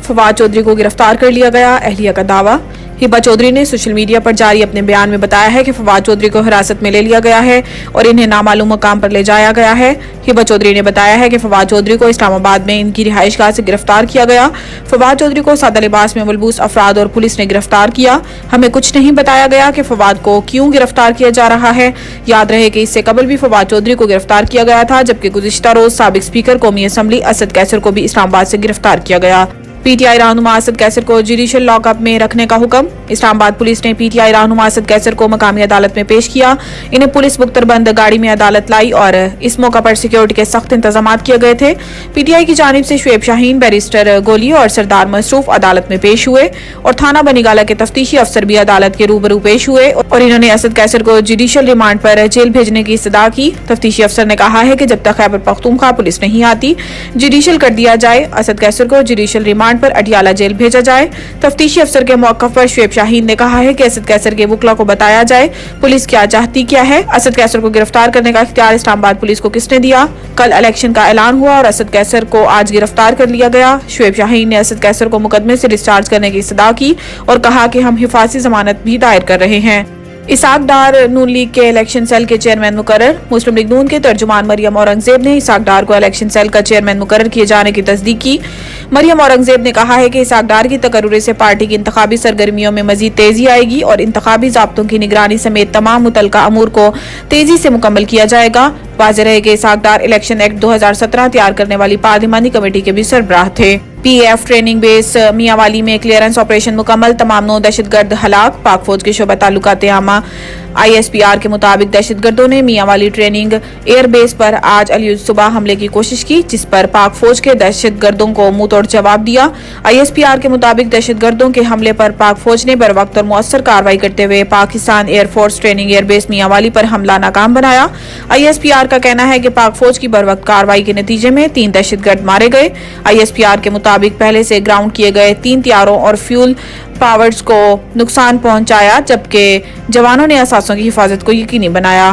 फवाद चौधरी को गिरफ्तार कर लिया गया, अहलिया का दावा। हिबा चौधरी ने सोशल मीडिया पर जारी अपने बयान में बताया है कि फवाद चौधरी को हिरासत में ले लिया गया है और इन्हें नामालूम मकाम पर ले जाया गया है। हिबा चौधरी ने बताया है कि फवाद चौधरी को इस्लामाबाद में इनकी रिहाइशगाह से गिरफ्तार किया गया। फवाद चौधरी को सादा लिबास में मलबूस अफराद और पुलिस ने गिरफ्तार किया। हमें कुछ नहीं बताया गया कि फवाद को क्यों गिरफ्तार किया जा रहा है। याद रहे कि इससे कबल भी फवाद चौधरी को गिरफ्तार किया गया था, जबकि गुज़िश्ता रोज साबिक स्पीकर कौमी असम्बली असद कैसर को भी इस्लामाबाद से गिरफ्तार किया गया। पीटीआई रहनुमा असद कैसर को जुडिशल लॉकअप में रखने का हुक्म। इस्लामाबाद पुलिस ने पीटीआई रहनुमा असद कैसर को मकामी अदालत में पेश किया। इन्हें पुलिस मुख्तरबंद गाड़ी में अदालत लाई और इस मौका पर सिक्योरिटी के सख्त इंतजाम किए गए थे। पीटीआई की जानिब से शुएब शाहीन, बैरिस्टर गोली और सरदार मसरूफ अदालत में पेश हुए और थाना बनीगाला के तफ्तीशी अफसर भी अदालत के रूबरू पेश हुए और इन्होंने असद कैसर को जुडिशल रिमांड पर जेल भेजने की इस्तदा की। तफ्तीशी अफसर ने कहा है कि जब तक खैबर पख्तूनख्वा पुलिस नहीं आती, जुडिशल कर दिया जाए। असद कैसर को जुडिशल रिमांड पर अटियाला जेल भेजा जाए। तफ्तीशी अफसर के मौक़िफ़ पर शुएब शाहीन ने कहा है कि असद कैसर के वकला को बताया जाए पुलिस क्या चाहती क्या है। असद कैसर को गिरफ्तार करने का इख्तियार इस्लामाबाद पुलिस को किसने दिया। कल इलेक्शन का ऐलान हुआ और असद कैसर को आज गिरफ्तार कर लिया गया। शुएब शाहीन ने असद कैसर को मुकदमे से डिस्चार्ज करने की इस्तदा की और कहा कि हम हिफाजी जमानत भी दायर कर रहे हैं। इसाक डार नून लीग के इलेक्शन सेल के चेयरमैन मुकर्रर। मुस्लिम लीग नून के तर्जुमान मरियम औरंगजेब ने इसाक डार को इलेक्शन सेल का चेयरमैन मुकर्रर किए जाने की तस्दीक की। मरियम औरंगजेब ने कहा है कि इसाक डार की तकर्रुर से पार्टी की इंतखाबी सरगर्मियों में मजीद तेजी आएगी और इंतखाबी ज़ाब्तों की निगरानी समेत तमाम मुतल्लिका अमूर को तेजी से मुकम्मल किया जाएगा। वाज़ेह रहे कि इसाक डार इलेक्शन एक्ट 2017 तैयार करने वाली पार्लिमानी कमेटी के भी सरबराह थे। पीएफ ट्रेनिंग बेस मियांवाली में क्लियरेंस ऑपरेशन मुकम्मल, तमाम 9 दहशतगर्द हलाक। पाक फौज के शोबा ताल्लुकात आमा ISPR के मुताबिक दहशतगर्दों ने मियांवाली ट्रेनिंग एयर बेस पर आज अली सुबह हमले की कोशिश की, जिस पर पाक फौज के दहशतगर्दों को मुंह तोड़ जवाब दिया। ISPR के मुताबिक दहशतगर्दों के हमले पर पाक फौज ने बर वक्त और मौसर कार्रवाई करते हुए Pakistan air force training air base Mianwali पर हमला नाकाम बनाया। ISPR का कहना है कि पाक फौज की बर वक्त कार्रवाई के नतीजे में 3 दहशतगर्द मारे गए। ISPR के मुताबिक पहले से ग्राउंड किए गए 3 तैयारों और फ्यूल पावर्स को नुकसान पहुंचाया, जबकि जवानों ने असासों की हिफाजत को यकीनी बनाया।